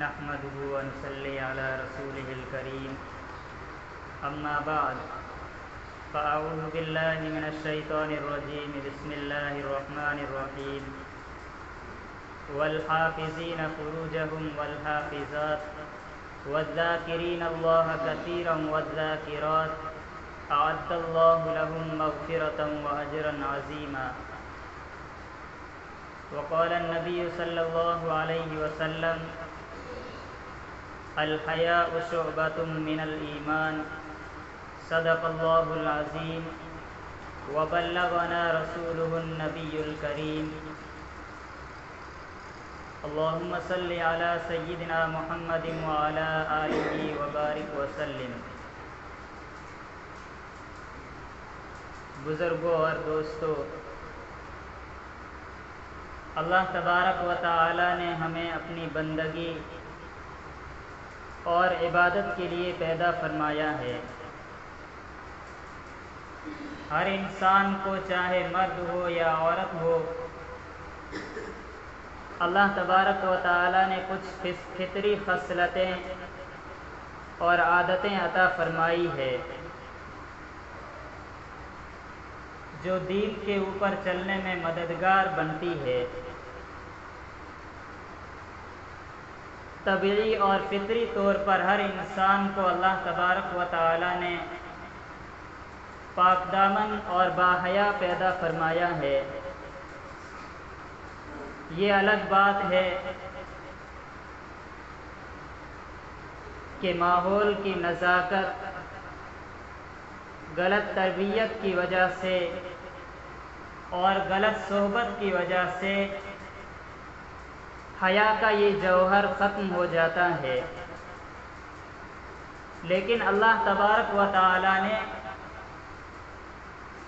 نحمده ونصلي على رسوله الكريم اما بعد فاعوذ بالله من الشيطان الرجيم بسم الله الرحمن الرحيم والحافظين فروجهم والحافظات والذاكرين الله كثيرا والذاكرات اعد الله لهم مغفرة واجرا عظيما. وقال النبي صلى الله عليه وسلم الحياء شعبة من الإيمان صدق الله العظيم وبلغنا رسوله النبي الكريم. اللهم صل على سيدنا محمد وعلى آله وبارك وسلم. بزرگوں اور دوستو، اللہ تبارک و تعالی نے ہمیں اپنی بندگی اور عبادت کے لیے پیدا فرمایا ہے. ہر انسان کو، چاہے مرد ہو یا عورت ہو، اللہ تبارک و تعالی نے کچھ فطری خصلتیں اور عادتیں عطا فرمائی ہے جو دین کے اوپر چلنے میں مددگار بنتی ہے. طبعی اور فطری طور پر ہر انسان کو اللہ تبارک و تعالی نے پاک دامن اور باحیا پیدا فرمایا ہے. یہ الگ بات ہے کہ ماحول کی نزاکت، غلط تربیت کی وجہ سے اور غلط صحبت کی وجہ سے حیا کا یہ جوہر ختم ہو جاتا ہے. لیکن اللہ تبارک و تعالی نے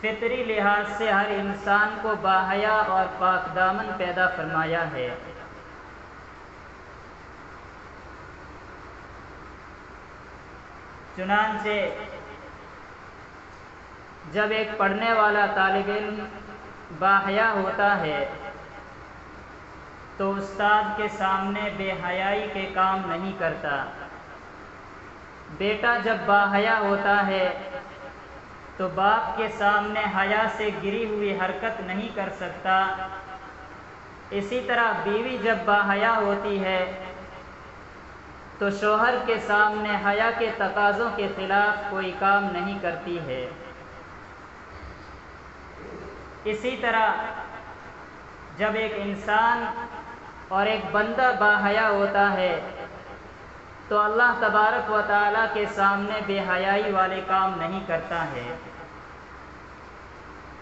فطری لحاظ سے ہر انسان کو باحیا اور پاک دامن پیدا فرمایا ہے. چنانچہ جب ایک پڑھنے والا طالب علم باحیا ہوتا ہے تو استاد کے سامنے بے حیائی کے کام نہیں کرتا. بیٹا جب باحیا ہوتا ہے تو باپ کے سامنے حیا سے گری ہوئی حرکت نہیں کر سکتا. اسی طرح بیوی جب باحیا ہوتی ہے تو شوہر کے سامنے حیا کے تقاضوں کے خلاف کوئی کام نہیں کرتی ہے. اسی طرح جب ایک انسان اور ایک بندہ باحیا ہوتا ہے تو اللہ تبارک و تعالیٰ کے سامنے بے حیائی والے کام نہیں کرتا ہے.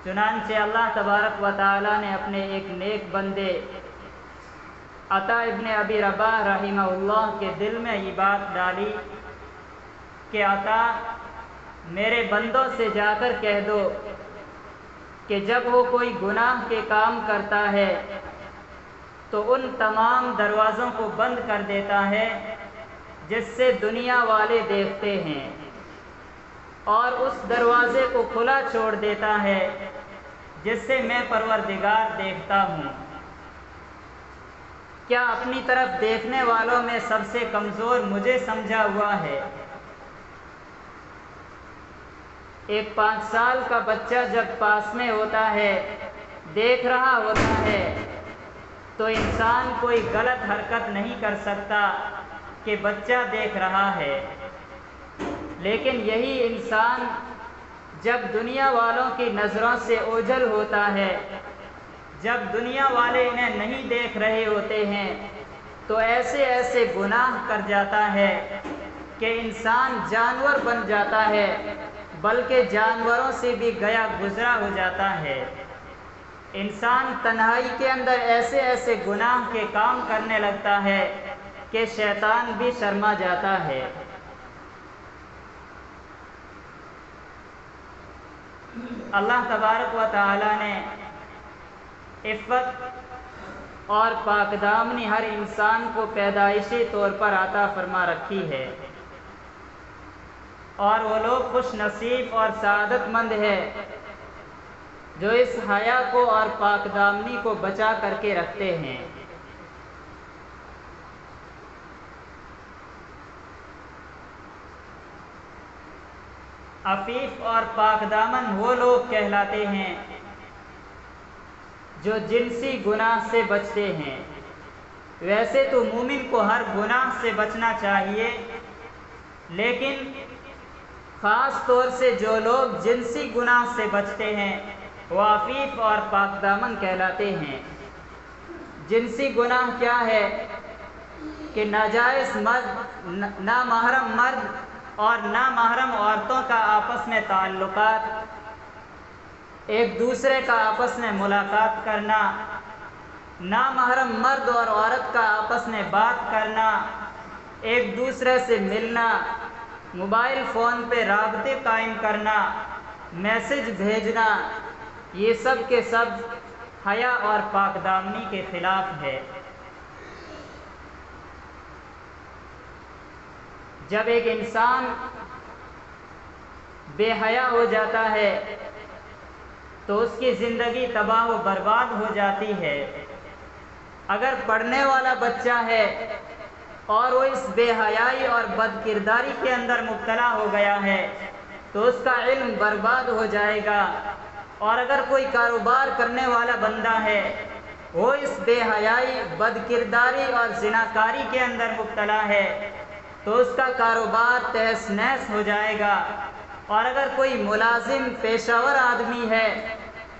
چنانچہ اللہ تبارک و تعالیٰ نے اپنے ایک نیک بندے عطا ابن ابی رباح رحمہ اللہ کے دل میں یہ بات ڈالی کہ عطا، میرے بندوں سے جا کر کہہ دو کہ جب وہ کوئی گناہ کے کام کرتا ہے تو ان تمام دروازوں کو بند کر دیتا ہے جس سے دنیا والے دیکھتے ہیں، اور اس دروازے کو کھلا چھوڑ دیتا ہے جس سے میں پروردگار دیکھتا ہوں. کیا اپنی طرف دیکھنے والوں میں سب سے کمزور مجھے سمجھا ہوا ہے؟ ایک 5 سال کا بچہ جب پاس میں ہوتا ہے، دیکھ رہا ہوتا ہے، تو انسان کوئی غلط حرکت نہیں کر سکتا کہ بچہ دیکھ رہا ہے. لیکن یہی انسان جب دنیا والوں کی نظروں سے اوجھل ہوتا ہے، جب دنیا والے انہیں نہیں دیکھ رہے ہوتے ہیں، تو ایسے ایسے گناہ کر جاتا ہے کہ انسان جانور بن جاتا ہے، بلکہ جانوروں سے بھی گیا گزرا ہو جاتا ہے. انسان تنہائی کے اندر ایسے ایسے گناہ کے کام کرنے لگتا ہے کہ شیطان بھی شرما جاتا ہے. اللہ تبارک و تعالی نے عفت اور پاک دامنی ہر انسان کو پیدائشی طور پر عطا فرما رکھی ہے، اور وہ لوگ خوش نصیب اور سعادت مند ہے جو اس حیا کو اور پاک دامنی کو بچا کر کے رکھتے ہیں. عفیف اور پاک دامن وہ لوگ کہلاتے ہیں جو جنسی گناہ سے بچتے ہیں۔ ویسے تو مومن کو ہر گناہ سے بچنا چاہیے، لیکن خاص طور سے جو لوگ جنسی گناہ سے بچتے ہیں وہ عفیف اور پاک دامن کہلاتے ہیں۔ جنسی گناہ کیا ہے؟ کہ ناجائز مرد، نامحرم مرد اور نامحرم عورتوں کا آپس میں تعلقات، ایک دوسرے کا آپس میں ملاقات کرنا، نامحرم مرد اور عورت کا آپس میں بات کرنا، ایک دوسرے سے ملنا، موبائل فون پہ رابطے قائم کرنا، میسج بھیجنا، یہ سب کے سب حیا اور پاک دامنی کے خلاف ہے۔ جب ایک انسان بے حیا ہو جاتا ہے تو اس کی زندگی تباہ و برباد ہو جاتی ہے۔ اگر پڑھنے والا بچہ ہے اور وہ اس بے حیائی اور بد کرداری کے اندر مبتلا ہو گیا ہے تو اس کا علم برباد ہو جائے گا، اور اگر کوئی کاروبار کرنے والا بندہ ہے وہ اس بے حیائی، بد کرداری اور زناکاری کے اندر مبتلا ہے تو اس کا کاروبار تہس نہس ہو جائے گا، اور اگر کوئی ملازم پیشہ ور آدمی ہے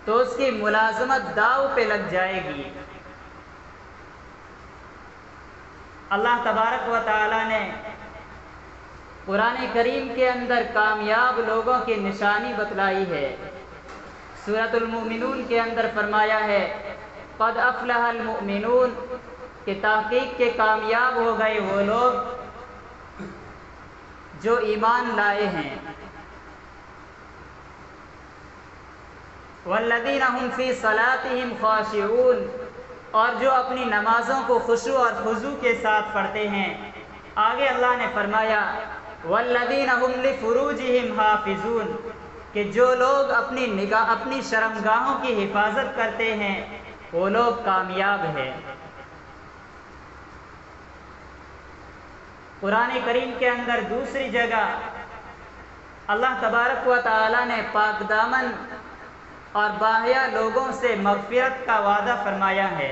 تو اس کی ملازمت داؤ پہ لگ جائے گی۔ اللہ تبارک و تعالی نے قرآن کریم کے اندر کامیاب لوگوں کی نشانی بتلائی ہے۔ سورۃ المؤمنون کے اندر فرمایا ہے قد افلح المؤمنون، کہ تحقیق کے کامیاب ہو گئے وہ لوگ جو ایمان لائے ہیں۔ والذین هم فی صلاتهم خاشعون، اور جو اپنی نمازوں کو خشوع اور خضوع کے ساتھ پڑھتے ہیں۔ آگے اللہ نے فرمایا والذین هم لفروجهم حافظون، کہ جو لوگ اپنی شرمگاہوں کی حفاظت کرتے ہیں وہ لوگ کامیاب ہیں۔ قرآن کریم کے اندر دوسری جگہ اللہ تبارک و تعالی نے پاک دامن اور باحیا لوگوں سے مغفرت کا وعدہ فرمایا ہے۔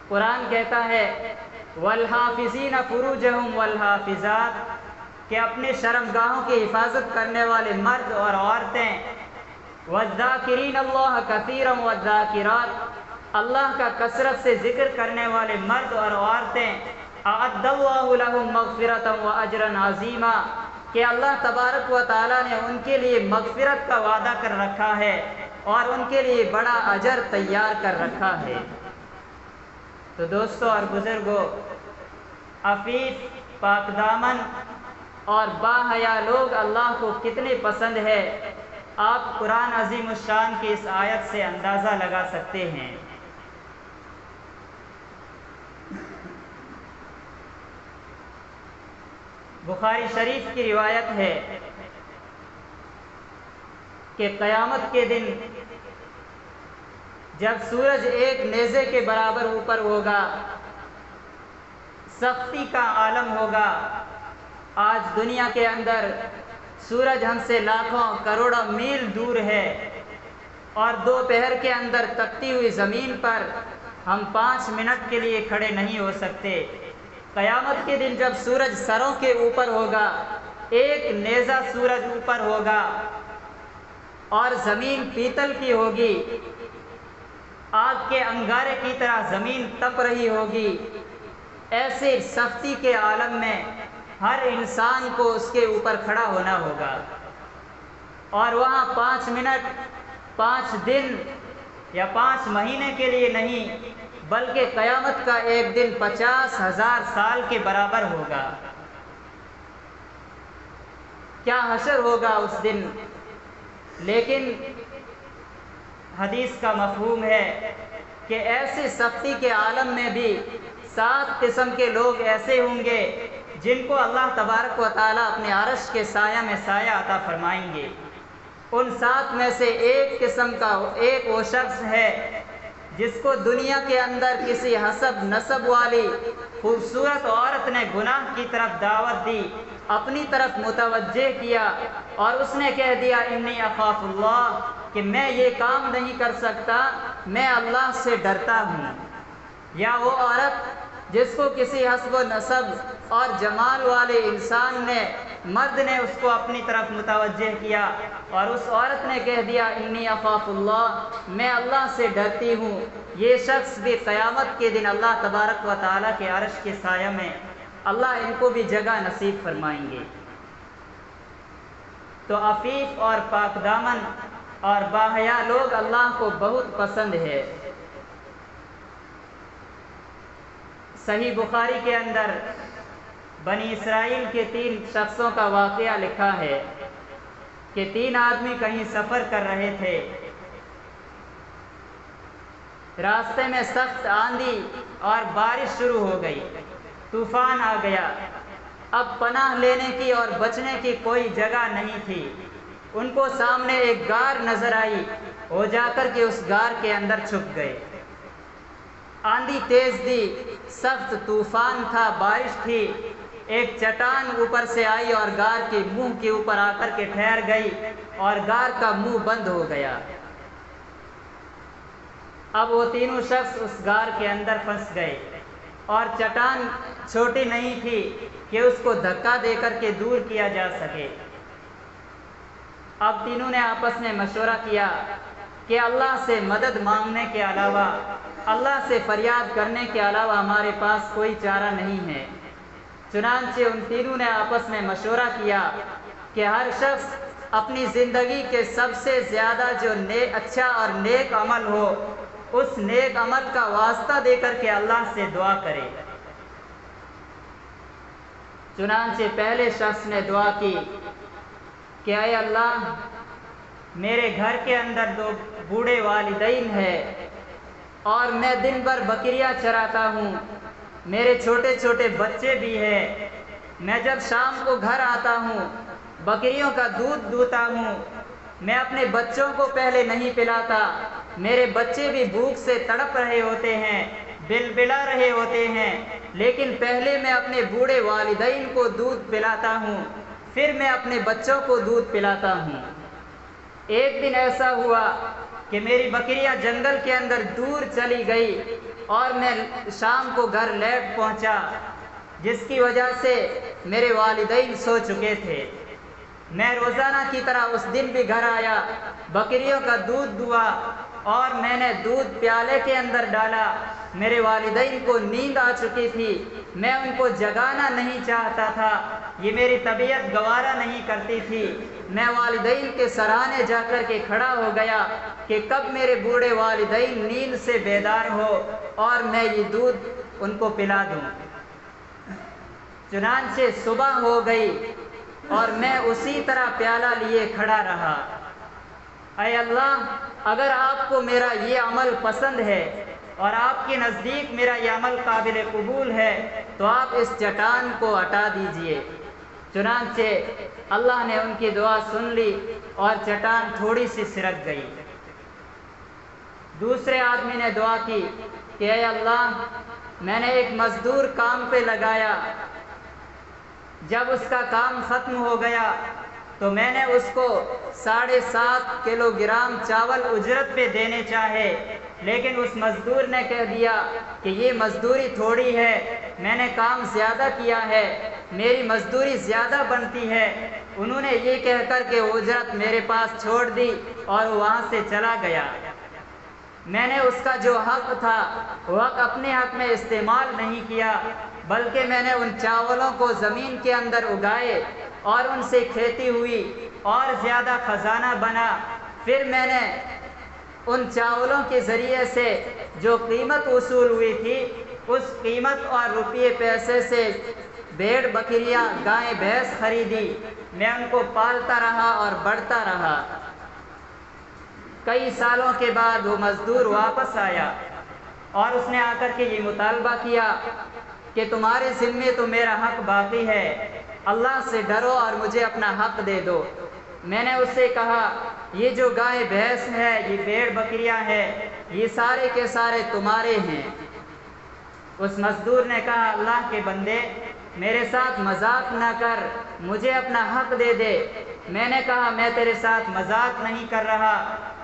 قرآن کہتا ہے والحافظین فروجہم والحافظات، کہ اپنے شرمگاہوں کی حفاظت کرنے والے مرد اور عورتیں، والذاکرین اللہ کثیرا والذاکرات، اللہ کا کثرت سے ذکر کرنے والے مرد اور عورتیں، اعد اللہ لہم مغفرۃ واجرا عظیما، کہ اللہ تبارک و تعالی نے ان کے لیے مغفرت کا وعدہ کر رکھا ہے اور ان کے لیے بڑا اجر تیار کر رکھا ہے۔ تو دوستو اور بزرگوں، عفیف، پاک دامن اور باحیا لوگ اللہ کو کتنے پسند ہے، آپ قرآن عظیم الشان کی اس آیت سے اندازہ لگا سکتے ہیں۔ بخاری شریف کی روایت ہے کہ قیامت کے دن جب سورج ایک نیزے کے برابر اوپر ہوگا، سختی کا عالم ہوگا۔ آج دنیا کے اندر سورج ہم سے لاکھوں کروڑوں میل دور ہے، اور دوپہر کے اندر تپتی ہوئی زمین پر ہم 5 منٹ کے لیے کھڑے نہیں ہو سکتے۔ قیامت کے دن جب سورج سروں کے اوپر ہوگا، ایک نیزہ سورج اوپر ہوگا اور زمین پیتل کی ہوگی، آگ کے انگارے کی طرح زمین تپ رہی ہوگی، ایسے سختی کے عالم میں ہر انسان کو اس کے اوپر کھڑا ہونا ہوگا، اور وہاں 5 منٹ، 5 دن یا 5 مہینے کے لیے نہیں، بلکہ قیامت کا ایک دن 50,000 سال کے برابر ہوگا۔ کیا حشر ہوگا اس دن! لیکن حدیث کا مفہوم ہے کہ ایسی سختی کے عالم میں بھی 7 قسم کے لوگ ایسے ہوں گے جن کو اللہ تبارک و تعالیٰ اپنے عرش کے سایہ میں سایہ عطا فرمائیں گے۔ ان 7 میں سے ایک قسم کا ایک وہ شخص ہے جس کو دنیا کے اندر کسی حسب نسب والی خوبصورت عورت نے گناہ کی طرف دعوت دی، اپنی طرف متوجہ کیا، اور اس نے کہہ دیا انی اخاف اللہ، کہ میں یہ کام نہیں کر سکتا، میں اللہ سے ڈرتا ہوں۔ یا وہ عورت جس کو کسی حسب و نسب اور جمال والے انسان نے، مرد نے اس کو اپنی طرف متوجہ کیا، اور اس عورت نے کہہ دیا انی اخاف اللہ، میں اللہ سے ڈرتی ہوں، یہ شخص بھی قیامت کے دن اللہ تبارک و تعالیٰ کے عرش کے سایہ میں اللہ ان کو بھی جگہ نصیب فرمائیں گے۔ تو عفیف اور پاک دامن اور باحیا لوگ اللہ کو بہت پسند ہے۔ صحیح بخاری کے اندر بنی اسرائیل کے 3 شخصوں کا واقعہ لکھا ہے کہ 3 آدمی کہیں سفر کر رہے تھے، راستے میں سخت آندھی اور بارش شروع ہو گئی، طوفان آ گیا، اب پناہ لینے کی اور بچنے کی کوئی جگہ نہیں تھی۔ ان کو سامنے ایک غار نظر آئی، وہ جا کر کے اس غار کے اندر چھپ گئے۔ آندھی تیز تھی، سخت طوفان تھا، بارش تھی، ایک چٹان اوپر سے آئی اور غار کے منہ کے اوپر آ کر کے ٹھہر گئی، اور غار کا منہ بند ہو گیا۔ اب وہ تینوں شخص اس غار کے اندر پھنس گئے، اور چٹان چھوٹی نہیں تھی کہ اس کو دھکا دے کر کے دور کیا جا سکے۔ اب تینوں نے آپس میں مشورہ کیا کہ اللہ سے مدد مانگنے کے علاوہ، اللہ سے فریاد کرنے کے علاوہ ہمارے پاس کوئی چارہ نہیں ہے۔ چنانچہ ان تینوں نے آپس میں مشورہ کیا کہ ہر شخص اپنی زندگی کے سب سے زیادہ جو اچھا اور نیک عمل ہو، اس نیک عمل کا واسطہ دے کر کے اللہ سے دعا کرے۔ چنانچہ پہلے شخص نے دعا کی کہ اے اللہ، میرے گھر کے اندر 2 بوڑھے والدین ہیں، اور میں دن بھر بکریاں چراتا ہوں، میرے چھوٹے چھوٹے بچے بھی ہیں، میں جب شام کو گھر آتا ہوں بکریوں کا دودھ دوہتا ہوں، میں اپنے بچوں کو پہلے نہیں پلاتا، میرے بچے بھی بھوک سے تڑپ رہے ہوتے ہیں، بلبلا رہے ہوتے ہیں، لیکن پہلے میں اپنے بوڑھے والدین کو دودھ پلاتا ہوں، پھر میں اپنے بچوں کو دودھ پلاتا ہوں۔ ایک دن ایسا ہوا کہ میری بکریاں جنگل کے اندر دور چلی گئی، اور میں شام کو گھر لیٹ پہنچا، جس کی وجہ سے میرے والدین سو چکے تھے۔ میں روزانہ کی طرح اس دن بھی گھر آیا، بکریوں کا دودھ دوا، اور میں نے دودھ پیالے کے اندر ڈالا۔ میرے والدین کو نیند آ چکی تھی، میں ان کو جگانا نہیں چاہتا تھا، یہ میری طبیعت گوارا نہیں کرتی تھی۔ میں والدین کے سرانے جا کر کے کھڑا ہو گیا کہ کب میرے بوڑھے والدین نیند سے بیدار ہو اور میں یہ دودھ ان کو پلا دوں۔ چنانچہ صبح ہو گئی اور میں اسی طرح پیالہ لیے کھڑا رہا۔ اے اللہ، اگر آپ کو میرا یہ عمل پسند ہے اور آپ کے نزدیک میرا یہ عمل قابل قبول ہے تو آپ اس چٹان کو ہٹا دیجئے۔ چنانچہ اللہ نے ان کی دعا سن لی اور چٹان تھوڑی سی سرک گئی۔ دوسرے آدمی نے دعا کی کہ اے اللہ، میں نے ایک مزدور کام پہ لگایا، جب اس کا کام ختم ہو گیا تو میں نے اس کو 7.5 کلو گرام چاول اجرت پہ دینے چاہے، لیکن اس مزدور نے کہہ دیا کہ یہ مزدوری تھوڑی ہے، میں نے کام زیادہ کیا ہے، میری مزدوری زیادہ بنتی ہے۔ انہوں نے یہ کہہ کر کے اجرت میرے پاس چھوڑ دی اور وہاں سے چلا گیا۔ میں نے اس کا جو حق تھا وہ حق اپنے حق میں استعمال نہیں کیا، بلکہ میں نے ان چاولوں کو زمین کے اندر اگائے اور ان سے کھیتی ہوئی اور زیادہ خزانہ بنا۔ پھر میں نے ان چاولوں کے ذریعے سے جو قیمت وصول ہوئی تھی، اس قیمت اور روپیے پیسے سے بھیڑ بکریاں گائے بھینس خریدی، میں ان کو پالتا رہا اور بڑھتا رہا۔ کئی سالوں کے بعد وہ مزدور واپس آیا اور اس نے آ کر کے یہ مطالبہ کیا کہ تمہارے ذمے تو میرا حق باقی ہے، اللہ سے ڈرو اور مجھے اپنا حق دے دو۔ میں نے اس سے کہا یہ جو گائے بھینس ہے، یہ بھیڑ بکریاں ہیں، یہ سارے کے سارے تمہارے ہیں۔ اس مزدور نے کہا اللہ کے بندے میرے ساتھ مذاق نہ کر، مجھے اپنا حق دے دے۔ میں نے کہا میں تیرے ساتھ مذاق نہیں کر رہا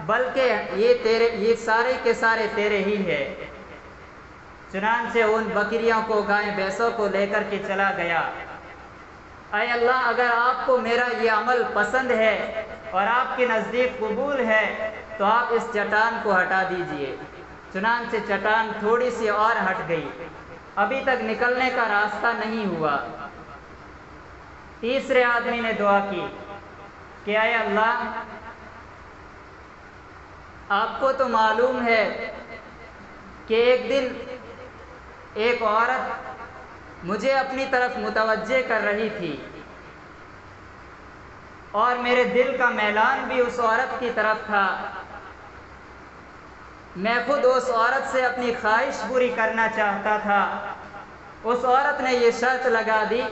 بلکہ یہ سارے کے سارے تیرے ہی ہے۔ چنانچہ ان بکریوں کو گائے بھینسوں کو لے کر کے چلا گیا۔ اے اللہ اگر آپ کو میرا یہ عمل پسند ہے اور آپ کے نزدیک قبول ہے تو آپ اس چٹان کو ہٹا دیجئے۔ چنانچہ چٹان تھوڑی سی اور ہٹ گئی، ابھی تک نکلنے کا راستہ نہیں ہوا۔ تیسرے آدمی نے دعا کی کہ اے اللہ آپ کو تو معلوم ہے کہ ایک دن ایک عورت مجھے اپنی طرف متوجہ کر رہی تھی اور میرے دل کا میلان بھی اس عورت کی طرف تھا۔ میں خود اس عورت سے اپنی خواہش پوری کرنا چاہتا تھا۔ اس عورت نے یہ شرط لگا دی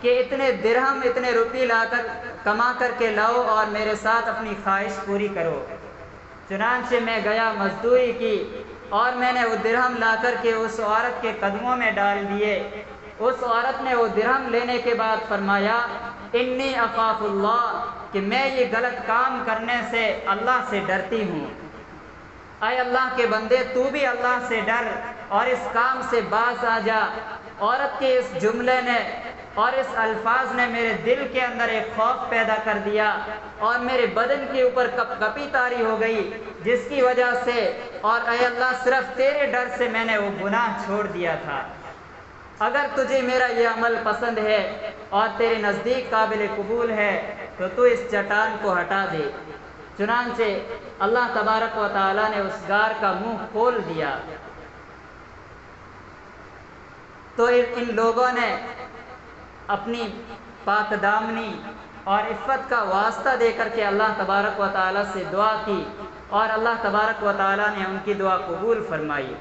کہ اتنے درہم اتنے روپے کما کر کے لاؤ اور میرے ساتھ اپنی خواہش پوری کرو۔ چنانچہ میں گیا، مزدوری کی اور میں نے وہ درہم لا کر کے اس عورت کے قدموں میں ڈال دیے۔ اس عورت نے وہ درہم لینے کے بعد فرمایا انی اخاف اللہ، کہ میں یہ غلط کام کرنے سے اللہ سے ڈرتی ہوں۔ اے اللہ کے بندے تو بھی اللہ سے ڈر اور اس کام سے باز آ جا۔ عورت کے اس جملے نے اور اس الفاظ نے میرے دل کے اندر ایک خوف پیدا کر دیا اور میرے بدن کے اوپر کپ کپی طاری ہو گئی، جس کی وجہ سے اور اے اللہ صرف تیرے ڈر سے میں نے وہ گناہ چھوڑ دیا تھا۔ اگر تجھے میرا یہ عمل پسند ہے اور تیرے نزدیک قابل قبول ہے تو اس چٹان کو ہٹا دے۔ چنانچہ اللہ تبارک و تعالیٰ نے اس غار کا منہ کھول دیا تو ان لوگوں نے اپنی پاک دامنی اور عفت کا واسطہ دے کر کے اللہ تبارک و تعالیٰ سے دعا کی اور اللہ تبارک و تعالیٰ نے ان کی دعا قبول فرمائی۔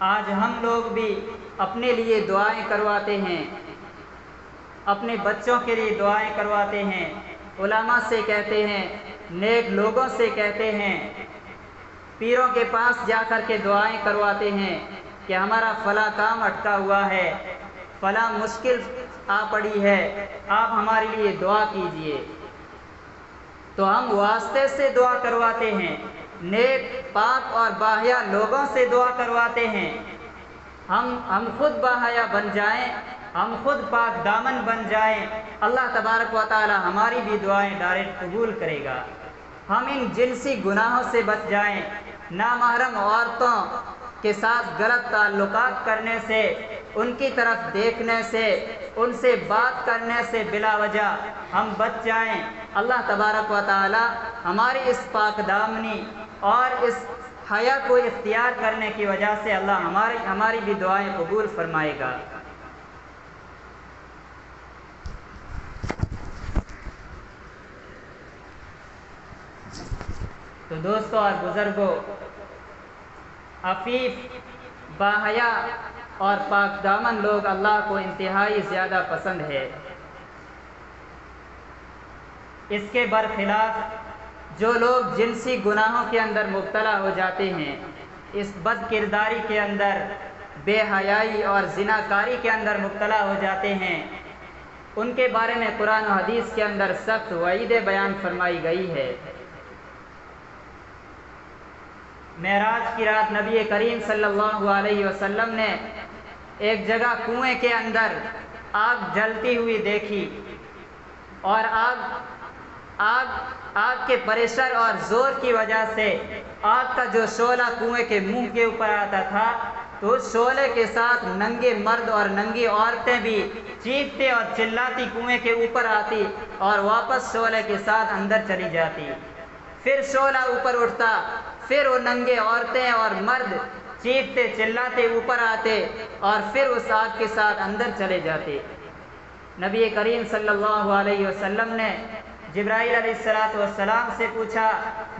آج ہم لوگ بھی اپنے لیے دعائیں کرواتے ہیں، اپنے بچوں کے لیے دعائیں کرواتے ہیں، علماء سے کہتے ہیں، نیک لوگوں سے کہتے ہیں، پیروں کے پاس جا کر کے دعائیں کرواتے ہیں کہ ہمارا فلاں کام اٹکا ہوا ہے، فلاں مشکل آ پڑی ہے، آپ ہمارے لیے دعا کیجئے۔ تو ہم واسطے سے دعا کرواتے ہیں، نیک پاک اور باحیا لوگوں سے دعا کرواتے ہیں۔ ہم خود باحیا بن جائیں، ہم خود پاک دامن بن جائیں، اللہ تبارک و تعالی ہماری بھی دعائیں ڈائریکٹ قبول کرے گا۔ ہم ان جنسی گناہوں سے بچ جائیں، نامحرم عورتوں کے ساتھ غلط تعلقات کرنے سے، ان کی طرف دیکھنے سے، ان سے بات کرنے سے بلا وجہ ہم بچ جائیں۔ اللہ تبارک و تعالی ہماری اس پاک دامنی اور اس حیا کو اختیار کرنے کی وجہ سے اللہ ہماری بھی دعائیں قبول فرمائے گا۔ تو دوستو اور بزرگوں، عفیف، باحیا اور پاک دامن لوگ اللہ کو انتہائی زیادہ پسند ہے۔ اس کے برخلاف جو لوگ جنسی گناہوں کے اندر مبتلا ہو جاتے ہیں، اس بد کرداری کے اندر، بے حیائی اور زناکاری کے اندر مبتلا ہو جاتے ہیں، ان کے بارے میں قرآن و حدیث کے اندر سخت وعیدیں بیان فرمائی گئی ہے۔ معراج کی رات نبی کریم صلی اللہ علیہ وسلم نے ایک جگہ کنویں کے اندر آگ جلتی ہوئی دیکھی اور آگ کے پریشر اور زور کی وجہ سے آگ کا جو شعلہ کنویں کے منہ کے اوپر آتا تھا تو اس شعلے کے ساتھ ننگے مرد اور ننگی عورتیں بھی چیختے اور چلاتی کنویں کے اوپر آتی اور واپس شعلے کے ساتھ اندر چلی جاتی۔ پھر شعلہ اوپر اٹھتا، پھر وہ ننگے عورتیں اور مرد چیختے چلاتے اوپر آتے اور پھر اس آگ کے ساتھ اندر چلے جاتے۔ نبی کریم صلی اللہ علیہ وسلم نے جبرائیل علیہ السلام سے پوچھا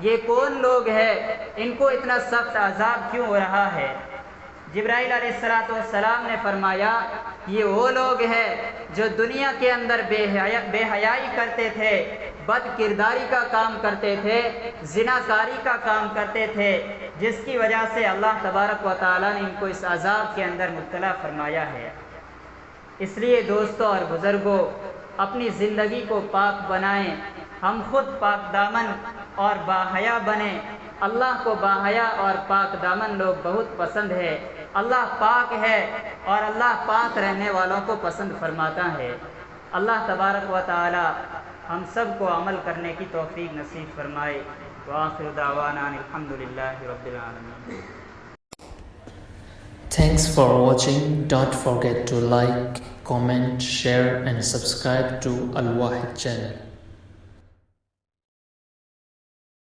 یہ کون لوگ ہیں، ان کو اتنا سخت عذاب کیوں ہو رہا ہے؟ جبرائیل علیہ السلام نے فرمایا یہ وہ لوگ ہیں جو دنیا کے اندر بے حیائی کرتے تھے، بد کرداری کا کام کرتے تھے، زناکاری کا کام کرتے تھے، جس کی وجہ سے اللہ تبارک و تعالیٰ نے ان کو اس عذاب کے اندر مبتلا فرمایا ہے۔ اس لیے دوستوں اور بزرگوں، اپنی زندگی کو پاک بنائیں، ہم خود پاک دامن اور باحیا بنیں۔ اللہ کو باحیا اور پاک دامن لوگ بہت پسند ہے۔ اللہ پاک ہے اور اللہ پاک رہنے والوں کو پسند فرماتا ہے۔ اللہ تبارک و تعالی ہم سب کو عمل کرنے کی توفیق نصیب فرمائے۔ وآخر دعوانا الحمدللہ رب العالمین۔ Thanks for watching. Don't forget to like, comment, share and subscribe to Al Wahid channel.